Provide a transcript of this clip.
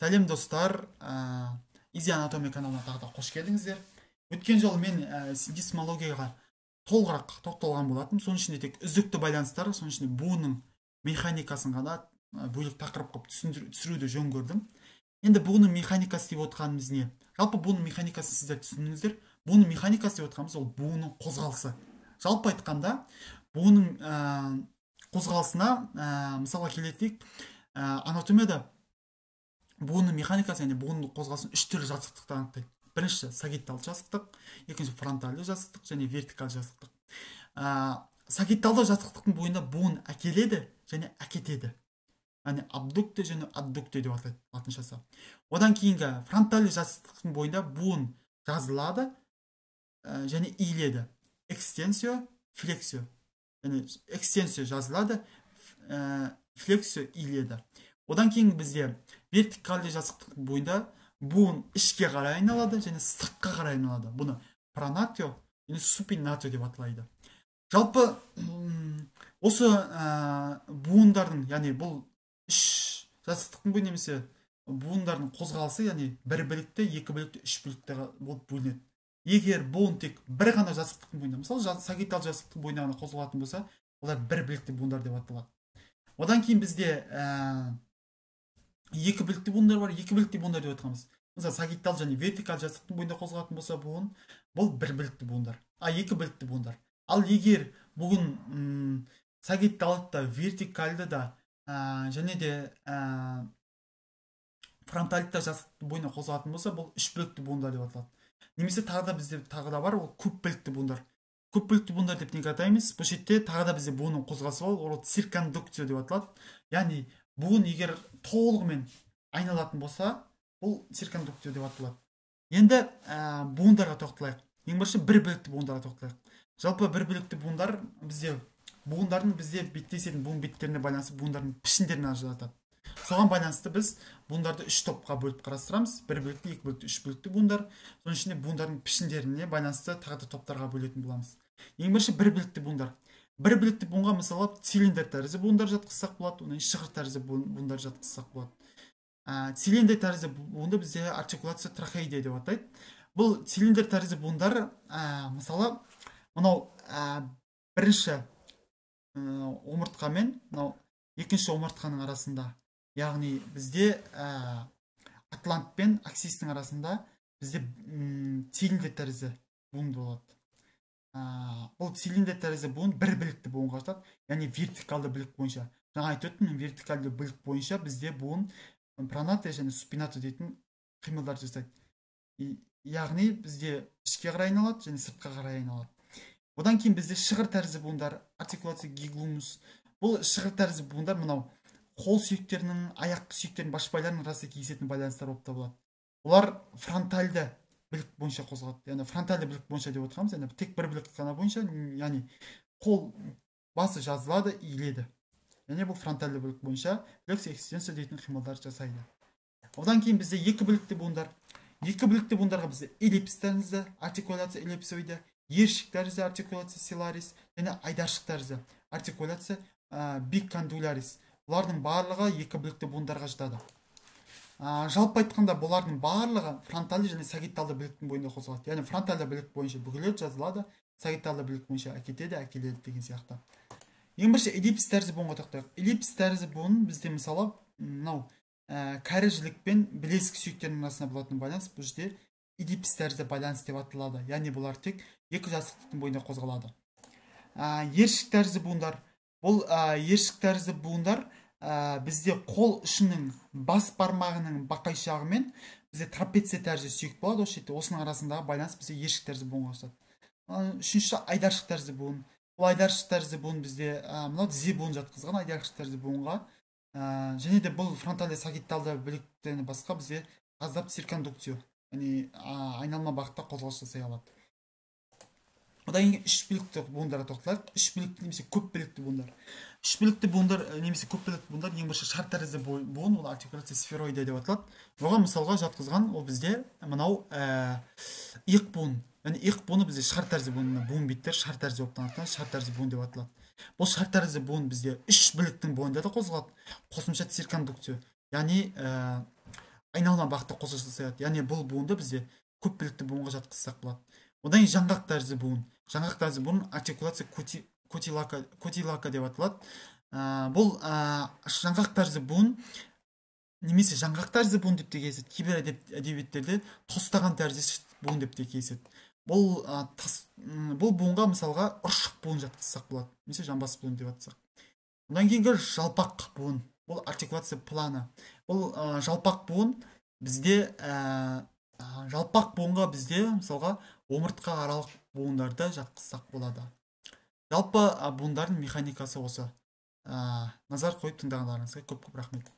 Сәлем достар, Изи анатомия каналына тағы да қош келдіңіздер. Өткен жолы мен синтезмологияға толығырақ тоқталған болатым. Соның ішінде тек үздікті байланыстар, соның ішінде буынның механикасын ғана бөлек тақырып қылып түсіруді жөн көрдім. Енді буынның механикасы деп отырғанымыз не? Жалпы буынның механикасын сіздер түсіндіңіздер. Буынның механикасы деп отырғанымыз ол буынның қозғалысы. Жалпы айтқанда, буынның қозғалысына мысалға келетік, анатомияда буынның механикасы және буынның қозғалысын үш түрлі жазықтықты анықтайды. Бірінші сагиталды жазықтық, екінші фронтальды жазықтық және вертикалды жазықтық. Сагиталды жазықтықтың бойында буын әкеледі және әкетеді. Яғни абдукты және аддукты деп атайды латыншасы. Одан кейінгі фронтальды жазықтықтың бойында буын жазылады және иіледі. Экстенсио, флексио. Яғни экстенсио жазылады, флексио иіледі. Одан кейін бізде вертикалды жазықтықтың бойында буын ішке қарай айналады және сыртқа қарай айналады. Бұны пронатио және супинатио деп аталайды. Жалпы осы буындардың, яғни бұл үш жазықтықтың бойы немесе буындардың қозғалысы, яғни бір білікті, екі білікті, үш білікті болып бөлінеді. Егер буын тек бір ғана жазықтықтың бойында, мысалы сагитал жазықтықтың бойында ғана қозғалатын болса, олар бір білікті буындар деп аталады. Одан кейін бізде екі білікті буындар бар, екі білікті буындар деп отырғанбыз. Мысалы сагитал және вертикал жазықтықтың бойында қозғалатын болса буын, бұл бір білікті буындар. Екі білікті буындар. Ал егер бүгін сагиталды да, вертикалды да және де фронтальды жазықтықтың бойында қозғалатын болса, бұл үш білікті буындар деп аталады. Немесе тағы да бізде тағы да бар, ол көп білікті буындар. Көп білікті буындар деп неге атаймыз? Бұл жерде тағы да бізде буынның қозғалысы бар, ол циркондукция деп аталады. Яғни буын егер толығымен айналатын болса, бұл циркондукция деп аталады. Енді буындарға тоқталайық. Ең бірінші бір білікті буындарға тоқталайық. Жалпы бір білікті буындар буындардың бізде беттесетін буын беттеріне байланысты буындардың пішіндерін ажыратады. Соған байланысты біз буындарды үш топқа бөліп қарастырамыз. Бір білікті, екі білікті, үш білікті буындар. Соның ішінде буындардың пішіндеріне байланысты тағы да топтарға бөлетін боламыз. Ең бірінші бір білікті буындар. Бір білікті буынға мысалы цилиндр тәрізді буындар жатқызсақ болады, онан шығыр тәрізді буындар жатқызсақ болады. Цилиндр тәрізді буынды бізде артикуляция трахеидия деп атайды. Бұл цилиндр тәрізді буындар мысалы мынау бірінші омыртқа мен мынау екінші омыртқаның арасында, яғни бізде атлант пен аксистің арасында бізде цилиндр тәрізді буын болады. Бұл цилиндр тәрізді буын бір білікті буынға жатады, яғни вертикалды білік бойынша. Жаңа айтып өттім, вертикалды білік бойынша бізде буын пронатио және супинатио дейтін қимылдар жасайды. Яғни бізде ішке қарай айналады және сыртқа қарай айналады. Одан кейін бізде шығыр тәрізді буындар, артикуляция гиглумус. Бұл шығыр тәрізді буындар мынау қол сүйектерінің, аяқ сүйектерінің башпайларының арасында кездесетін байланыстар болып табылады. Олар фронтальды білік бойынша қозғалады. Яғни фронтальды білік бойынша деп отырғанбыз, яғни тек бір білік қана бойынша, яғни қол басы жазылады, иіледі. Яғни бұл фронтальды білік бойынша флексия экстенсио дейтін қимылдар жасайды. Одан кейін бізде екі білікті буындар. Екі білікті буындарға бізде эллипс тәрізді артикуляция эллипсоиды, ершік тәрізді артикуляция силарис және айдаршық тәрізді артикуляция бикондулярис. Бұлардың барлығы екі білікті буындарға жатады. Жалпы айтқанда бұлардың барлығы фронтальды және сагиталды біліктің бойында қозғалады. Яғни фронтальды білік бойынша бүгіледі, жазылады, сагиталды білік бойынша әкетеді, әкеледі деген сияқты. Ең бірінші эллипс тәрізді буынға тоқтайық. Эллипс тәрізді буын бізде мысалы мынау кәрі жілік пен білесік сүйектерінің арасында болатын байланыс, бұл жерде эллипс тәрізді байланыс деп аталады. Яғни бұлар тек екі жазықтықтың бойында қозғалады. Ершік тәрізді буындар. Бұл ершік тәрізді буындар бізде қол ұшының бас бармағының бақайшағы мен бізде трапеция тәрізді сүйек болады. Осының арасындағы байланыс бізде ершік тәрізді буынға ұқсайды. Үшінші айдаршық тәрізді буын. Бұл айдаршық тәрізді буын бізде мынау тізе буын жатқызған айдаршық тәрізді буынға. Және де бұл фронтальды сагиталды біліктен басқа бізде аздап циркондукция, яғни айналма бағытта қозғалыс жасай алады. Одан кейін үш білікті буындарға тоқталайық. Үш білікті немесе көп білікті буындар. Үш білікті буындар немесе көп білікті буындар ең бірінші шар тәрізді буын, ол артикуляция сфероида деп аталады. Оған мысалға жатқызған ол бізде мынау иық буын. Яғни иық буыны бізде шар тәрізді буын беттер шар тәрізді болып танылады, шар тәрізді буын деп аталады. Бұл шар тәрізді буын бізде үш біліктің бойында да қозғалады. Қосымша циркондукция, яғни айналма бағытта қозғалыс жасайды. Яғни бұл буынды бізде көп білікті буынға жатқызсақ болады. Одан кейін жаңғақ тәрізді буын. Жаңғақ тәрізді буын артикуляция котилака деп аталады. Бұл жаңғақ тәрізді буын немесе жаңғақ тәрізді буын деп те кездеседі. Кейбір әдебиеттерде тостаған тәрізді буын деп те кездеседі. Бұл буынға мысалға ұршық буын жатқызсақ болады, немесе жамбас буын деп атсақ. Одан кейінгі жалпақ буын, бұл артикуляция плана. Бұл жалпақ буын бізде жалпақ буынға бізде мысалға омыртқа аралық буындарды жатқызсақ болады. Жалпы буындардың механикасы осы. Назар қойып тыңдағандарыңызға көп рахмет.